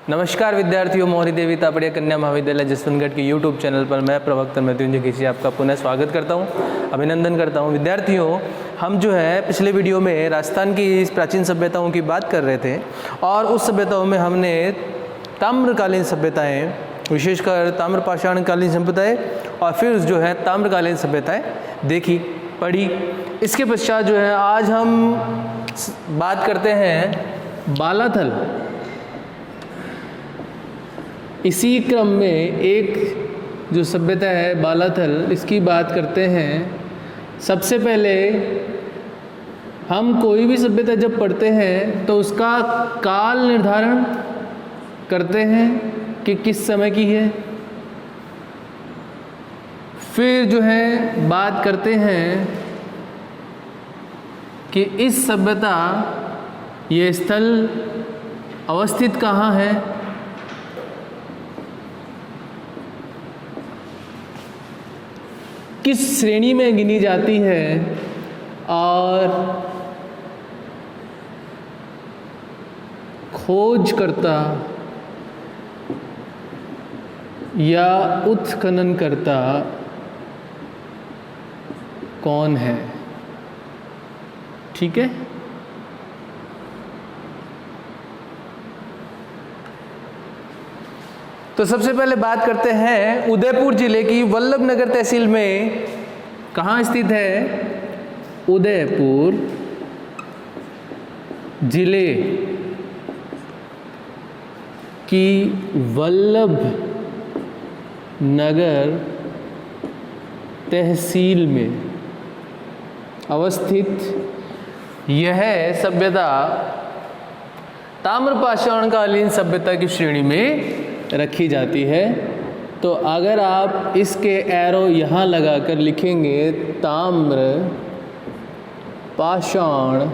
नमस्कार विद्यार्थियों, मोहरी देवी तापड़िया कन्या महाविद्यालय जसवंतगढ़ के YouTube चैनल पर मैं प्रवक्ता मृत्युंजय केसी आपका पुनः स्वागत करता हूं, अभिनंदन करता हूं। विद्यार्थियों, हम जो है पिछले वीडियो में राजस्थान की इस प्राचीन सभ्यताओं की बात कर रहे थे और उस सभ्यताओं में हमने ताम्रकालीन सभ्यताएँ, विशेषकर ताम्रपाषाणकालीन सभ्यताएँ और फिर जो है ताम्रकालीन सभ्यताएँ देखी पढ़ी। इसके पश्चात जो है आज हम बात करते हैं बालाथल। इसी क्रम में एक जो सभ्यता है बालाथल, इसकी बात करते हैं। सबसे पहले हम कोई भी सभ्यता जब पढ़ते हैं तो उसका काल निर्धारण करते हैं कि किस समय की है। फिर जो है बात करते हैं कि इस सभ्यता ये स्थल अवस्थित कहाँ है, किस श्रेणी में गिनी जाती है और खोजकर्ता या उत्खननकर्ता कौन है। ठीक है, तो सबसे पहले बात करते हैं उदयपुर जिले की वल्लभनगर तहसील में कहाँ स्थित है। उदयपुर जिले की वल्लभनगर तहसील में अवस्थित यह सभ्यता ताम्रपाषाणकालीन सभ्यता की श्रेणी में रखी जाती है। तो अगर आप इसके एरो यहाँ लगाकर लिखेंगे ताम्र पाषाण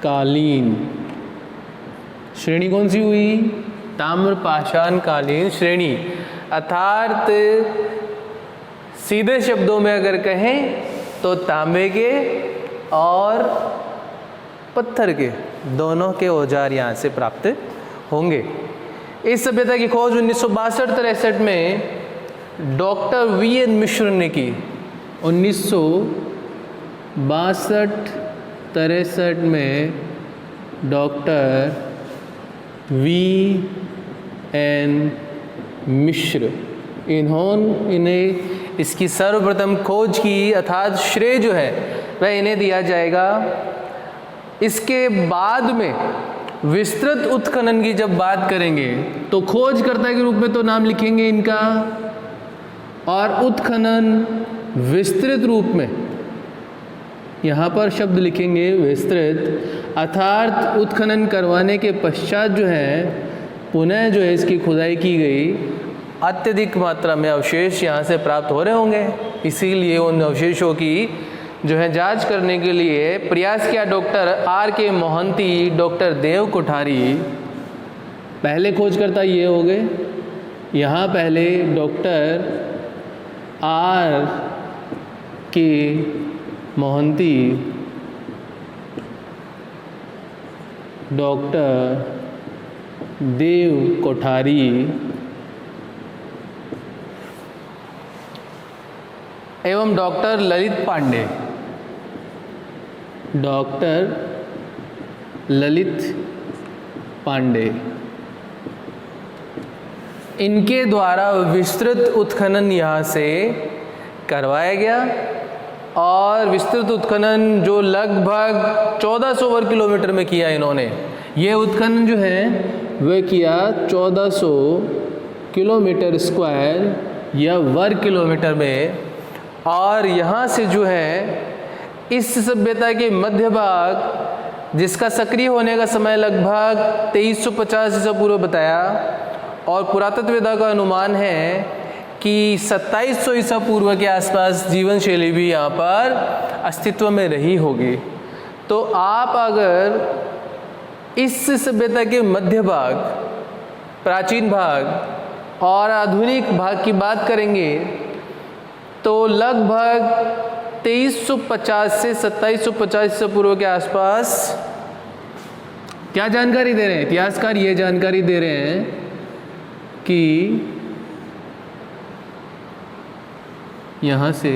कालीन श्रेणी कौन सी हुई, ताम्र पाषाण कालीन श्रेणी। अर्थात सीधे शब्दों में अगर कहें तो तांबे के और पत्थर के दोनों के औजार यहाँ से प्राप्त होंगे। इस सभ्यता की खोज 1962-63 में डॉक्टर वी.एन. मिश्र ने की। 1962-63 में डॉक्टर वी.एन. मिश्र इन्हें इसकी सर्वप्रथम खोज की, अर्थात श्रेय जो है वह इन्हें दिया जाएगा। इसके बाद में विस्तृत उत्खनन की जब बात करेंगे तो खोजकर्ता के रूप में तो नाम लिखेंगे इनका, और उत्खनन विस्तृत रूप में यहाँ पर शब्द लिखेंगे विस्तृत। अर्थात उत्खनन करवाने के पश्चात जो है पुनः जो है इसकी खुदाई की गई, अत्यधिक मात्रा में अवशेष यहाँ से प्राप्त हो रहे होंगे। इसीलिए उन अवशेषों की जो है जांच करने के लिए प्रयास किया डॉक्टर R.K. मोहंती, डॉक्टर देव कोठारी। पहले खोजकर्ता ये हो गए। यहाँ पहले डॉक्टर R.K. मोहंती, डॉक्टर देव कोठारी एवं डॉक्टर ललित पांडे। डॉक्टर ललित पांडे, इनके द्वारा विस्तृत उत्खनन यहाँ से करवाया गया और विस्तृत उत्खनन जो लगभग 1400 वर्ग किलोमीटर में किया इन्होंने। ये उत्खनन जो है वह किया 1400 किलोमीटर स्क्वायर या वर्ग किलोमीटर में। और यहाँ से जो है इस सभ्यता के मध्य भाग, जिसका सक्रिय होने का समय लगभग 2350 ईसा पूर्व बताया, और पुरातत्ववेदा का अनुमान है कि 2700 ईसा पूर्व के आसपास जीवन शैली भी यहाँ पर अस्तित्व में रही होगी। तो आप अगर इस सभ्यता के मध्य भाग, प्राचीन भाग और आधुनिक भाग की बात करेंगे तो लगभग 2350 से 2750 ईसा पूर्व के आसपास क्या जानकारी दे रहे हैं इतिहासकार? ये जानकारी दे रहे हैं कि यहाँ से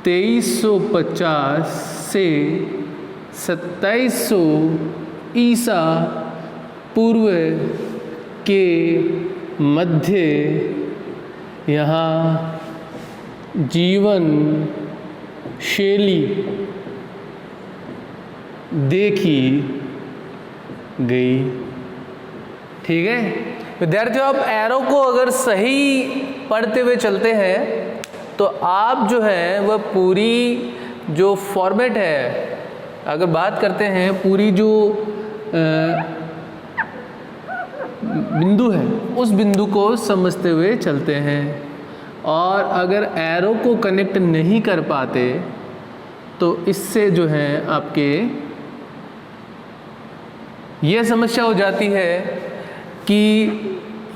(2350 से 2700 ईसा पूर्व के मध्य यहाँ जीवन शैली देखी गई। ठीक है विद्यार्थियों, आप एरो को अगर सही पढ़ते हुए चलते हैं तो आप जो है वह पूरी जो फॉर्मेट है, अगर बात करते हैं पूरी जो बिंदु है उस बिंदु को समझते हुए चलते हैं। और अगर एरो को कनेक्ट नहीं कर पाते तो इससे जो है आपके ये समस्या हो जाती है कि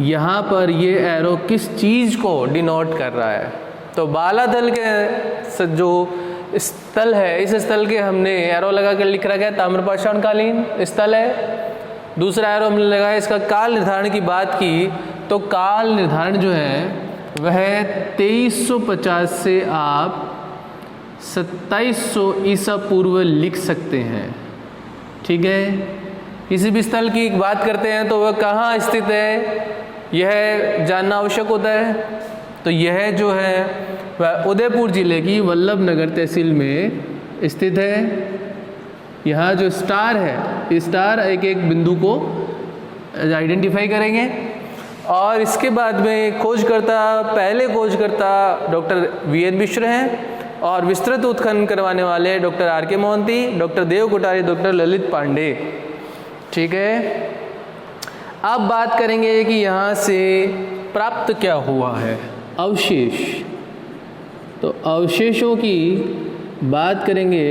यहाँ पर ये एरो किस चीज़ को डिनोट कर रहा है। तो बालादल के जो स्थल है, इस स्थल के हमने एरो लगा कर लिख रखा है ताम्रपाषाण कालीन स्थल है। दूसरा एरो हमने लगाया इसका काल निर्धारण की बात की, तो काल निर्धारण जो है वह 2350 से आप 2700 ईसा पूर्व लिख सकते हैं। ठीक है, किसी भी स्थल की बात करते हैं तो वह कहाँ स्थित है यह जानना आवश्यक होता है। तो यह जो है वह उदयपुर जिले की वल्लभ नगर तहसील में स्थित है। यहाँ जो स्टार है, स्टार एक एक बिंदु को आइडेंटिफाई करेंगे। और इसके बाद में खोजकर्ता, पहले खोजकर्ता डॉक्टर वीएन मिश्र हैं और विस्तृत उत्खनन करवाने वाले डॉक्टर आर.के. मोहंती, डॉक्टर देव कोठारी, डॉक्टर ललित पांडे। ठीक है, अब बात करेंगे कि यहाँ से प्राप्त क्या हुआ है, अवशेष। तो अवशेषों की बात करेंगे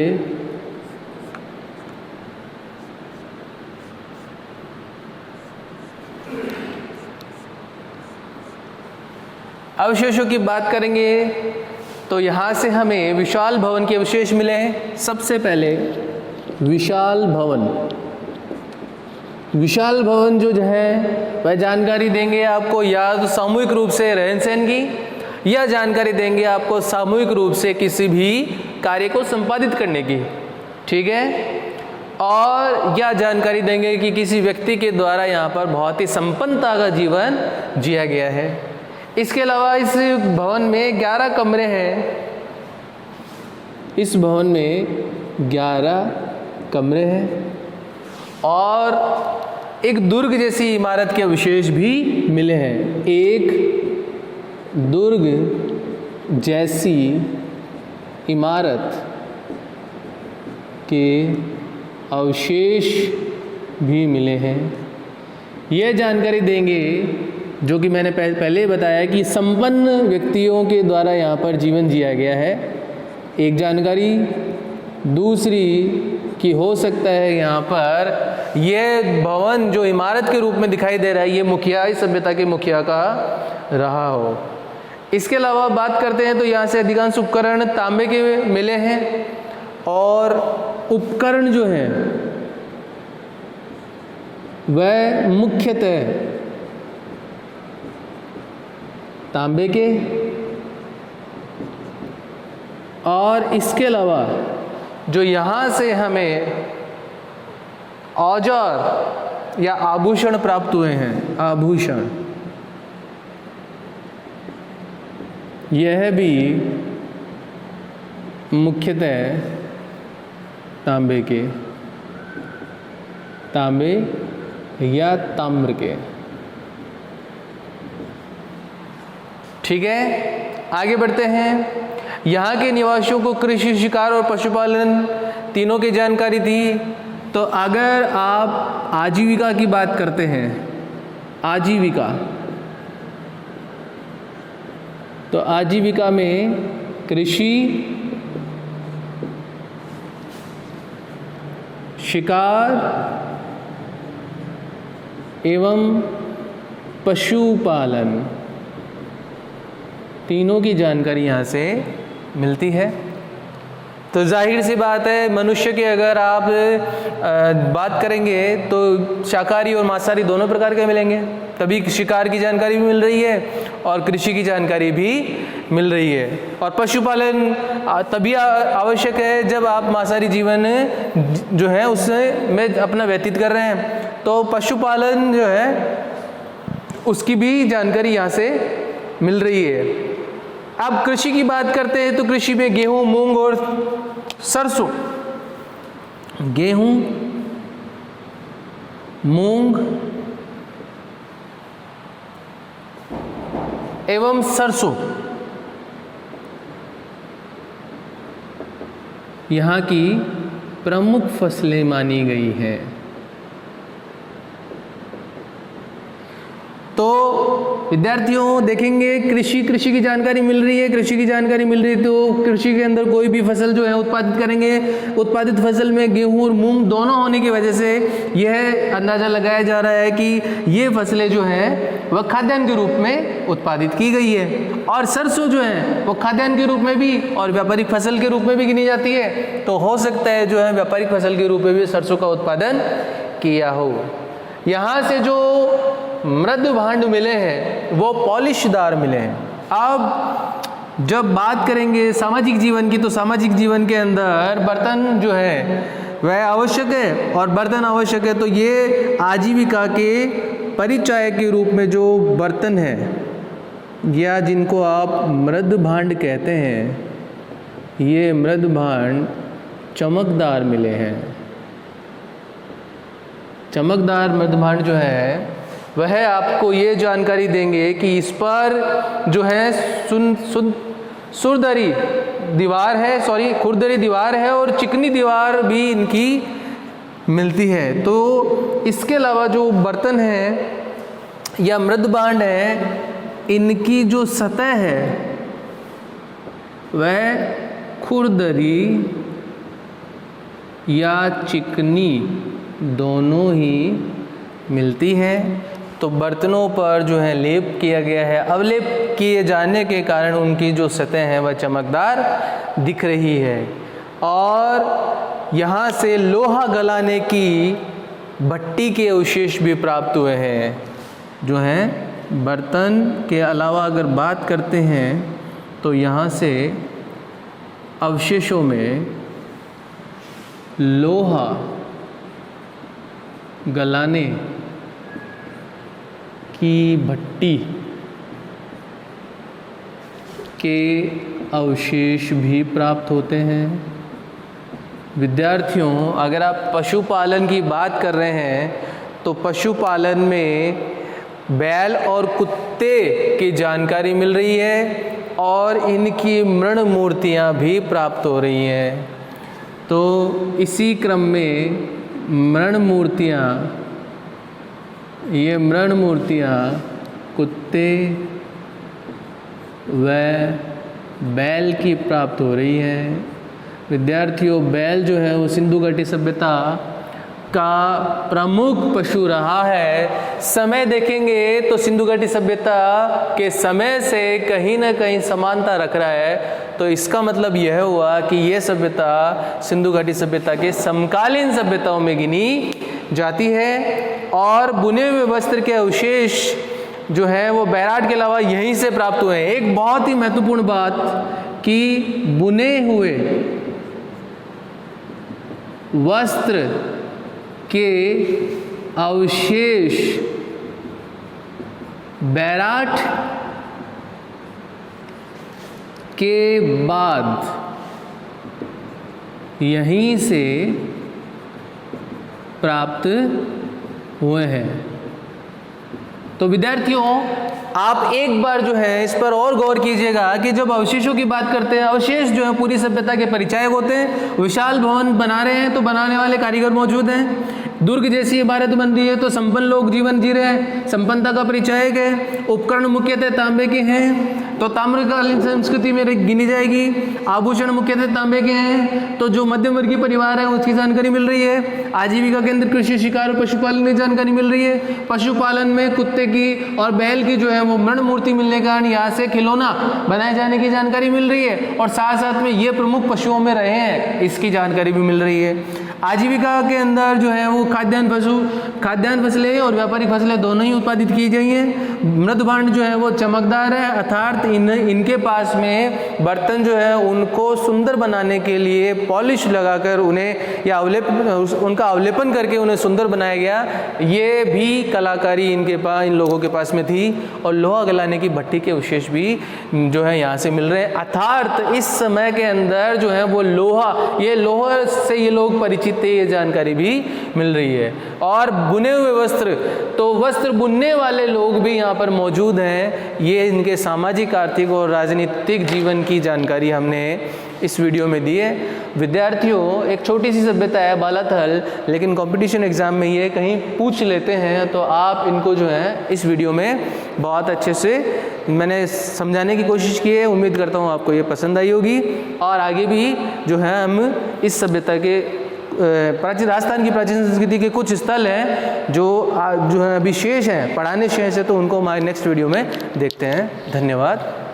तो यहाँ से हमें विशाल भवन के अवशेष मिले हैं। सबसे पहले विशाल भवन जो है वह जानकारी देंगे आपको या तो सामूहिक रूप से रहन सहन की, या जानकारी देंगे आपको सामूहिक रूप से किसी भी कार्य को संपादित करने की। ठीक है, और यह जानकारी देंगे कि किसी व्यक्ति के द्वारा यहाँ पर बहुत ही संपन्नता का जीवन जिया गया है। इसके अलावा इस भवन में 11 कमरे हैं। इस भवन में 11 कमरे हैं और एक दुर्ग जैसी इमारत के अवशेष भी मिले हैं। एक दुर्ग जैसी इमारत के अवशेष भी मिले हैं। यह जानकारी देंगे जो कि मैंने पहले बताया कि संपन्न व्यक्तियों के द्वारा यहाँ पर जीवन जिया गया है। एक जानकारी दूसरी कि हो सकता है यहाँ पर ये भवन जो इमारत के रूप में दिखाई दे रहा है ये मुखियाई सभ्यता के मुखिया का रहा हो। इसके अलावा बात करते हैं तो यहाँ से अधिकांश उपकरण तांबे के मिले हैं और उपकरण जो हैं वह मुख्यतः तांबे के, और इसके अलावा जो यहाँ से हमें औजार या आभूषण प्राप्त हुए हैं, आभूषण, यह भी मुख्यतः तांबे के, तांबे या ताम्र के। ठीक है, आगे बढ़ते हैं। यहाँ के निवासियों को कृषि, शिकार और पशुपालन तीनों की जानकारी थी। तो अगर आप आजीविका की बात करते हैं, आजीविका, तो आजीविका में कृषि, शिकार एवं पशुपालन तीनों की जानकारी यहाँ से मिलती है। तो जाहिर सी बात है, मनुष्य की अगर आप बात करेंगे तो शाकाहारी और मांसाहारी दोनों प्रकार के मिलेंगे। तभी शिकार की जानकारी भी मिल रही है और कृषि की जानकारी भी मिल रही है। और पशुपालन तभी आवश्यक है जब आप मांसाहारी जीवन जो है उसमें अपना व्यतीत कर रहे हैं, तो पशुपालन जो है उसकी भी जानकारी यहाँ से मिल रही है। अब कृषि की बात करते हैं तो कृषि में गेहूं, मूंग और सरसों, गेहूं, मूंग एवं सरसों यहाँ की प्रमुख फसलें मानी गई हैं। तो विद्यार्थियों देखेंगे कृषि की जानकारी मिल रही है, कृषि की जानकारी मिल रही है तो कृषि के अंदर कोई भी फसल जो है उत्पादित करेंगे। उत्पादित फसल में गेहूं और मूंग दोनों होने की वजह से यह अंदाजा लगाया जा रहा है कि ये फसलें जो हैं वह खाद्यान्न के रूप में उत्पादित की गई है। और सरसों जो है वो खाद्यान्न के रूप में भी और व्यापारिक फसल के रूप में भी गिनी जाती है। तो हो सकता है जो है व्यापारिक फसल के रूप में भी सरसों का उत्पादन किया हो। यहाँ से जो मृद भांड मिले हैं वो पॉलिशदार मिले हैं। अब जब बात करेंगे सामाजिक जीवन की, तो सामाजिक जीवन के अंदर बर्तन जो है वह आवश्यक है, और बर्तन आवश्यक है तो ये आजीविका के परिचायक के रूप में जो बर्तन है या जिनको आप मृद भांड कहते हैं, ये मृद भांड चमकदार मिले हैं। चमकदार मृद भांड जो है वह आपको ये जानकारी देंगे कि इस पर जो है खुरदरी दीवार है और चिकनी दीवार भी इनकी मिलती है। तो इसके अलावा जो बर्तन है या मृद भांड है, इनकी जो सतह है वह खुरदरी या चिकनी दोनों ही मिलती है। तो बर्तनों पर जो है लेप किया गया है, अवलेप किए जाने के कारण उनकी जो सतह है वह चमकदार दिख रही है। और यहाँ से लोहा गलाने की भट्टी के अवशेष भी प्राप्त हुए हैं। जो हैं बर्तन के अलावा अगर बात करते हैं तो यहाँ से अवशेषों में लोहा गलाने की भट्टी के अवशेष भी प्राप्त होते हैं। विद्यार्थियों अगर आप पशुपालन की बात कर रहे हैं तो पशुपालन में बैल और कुत्ते की जानकारी मिल रही है और इनकी मृण मूर्तियाँ भी प्राप्त हो रही हैं। तो इसी क्रम में ये मृण मूर्तियाँ कुत्ते व बैल की प्राप्त हो रही हैं। विद्यार्थियों बैल जो है वो सिंधु घाटी सभ्यता का प्रमुख पशु रहा है। समय देखेंगे तो सिंधु घाटी सभ्यता के समय से कहीं ना कहीं समानता रख रहा है। तो इसका मतलब यह हुआ कि यह सभ्यता सिंधु घाटी सभ्यता के समकालीन सभ्यताओं में गिनी जाती है। और बुने हुए वस्त्र के अवशेष जो है वो बैराट के अलावा यहीं से प्राप्त हुए हैं। एक बहुत ही महत्वपूर्ण बात कि बुने हुए वस्त्र के अवशेष बैराट के बाद यहीं से प्राप्त हुए हैं। तो विद्यार्थियों आप एक बार जो है इस पर और गौर कीजिएगा कि जब अवशेषों की बात करते हैं, अवशेष जो है पूरी सभ्यता के परिचायक होते हैं। विशाल भवन बना रहे हैं तो बनाने वाले कारीगर मौजूद हैं। दुर्ग जैसी इमारत बन रही है तो संपन्न लोग जीवन जी रहे हैं, संपन्नता का परिचायक है। उपकरण मुख्यतः तांबे के हैं तो ताम्रकालीन संस्कृति में गिनी जाएगी। आभूषण मुख्यतः तांबे के हैं तो जो मध्यम वर्गीय परिवार है उसकी जानकारी मिल रही है। आजीविका केंद्र कृषि, शिकार और पशुपालन की जानकारी मिल रही है। पशुपालन में कुत्ते की और बैल की जो है वो मृण मूर्ति मिलने के कारण यहाँ से खिलौना बनाए जाने की जानकारी मिल रही है, और साथ साथ में ये प्रमुख पशुओं में रहे हैं इसकी जानकारी भी मिल रही है। आजीविका के अंदर जो है वो खाद्यान्न फसलें और व्यापारिक फसलें दोनों ही उत्पादित की गई हैं। मृदभांड जो है वो चमकदार है, अर्थात इनके पास में बर्तन जो है उनको सुंदर बनाने के लिए पॉलिश लगाकर उन्हें या उनका अवलेपन करके उन्हें सुंदर बनाया गया। ये भी कलाकारी इन लोगों के पास में थी, और लोहा गलाने की भट्टी के अवशेष भी जो है यहाँ से मिल रहे हैं। अर्थात इस समय के अंदर जो है वो लोहा से ये लोग परिचित थे, ये जानकारी भी मिल रही है। और बुने हुए वस्त्र, तो वस्त्र बुनने वाले लोग भी यहाँ पर मौजूद हैं। ये इनके सामाजिक, आर्थिक और राजनीतिक जीवन की जानकारी हमने इस वीडियो में दी है। विद्यार्थियों, एक छोटी सी सभ्यता है बालाथल, लेकिन कंपटीशन एग्जाम में ये कहीं पूछ लेते हैं, तो आप इनको जो है इस वीडियो में बहुत अच्छे से मैंने समझाने की कोशिश की है। उम्मीद करता हूँ आपको ये पसंद आई होगी, और आगे भी जो है हम इस सभ्यता के राजस्थान की प्राचीन संस्कृति के कुछ स्थल हैं जो है अभी शेष हैं, पढ़ाने शेष है, तो उनको हमारे नेक्स्ट वीडियो में देखते हैं। धन्यवाद।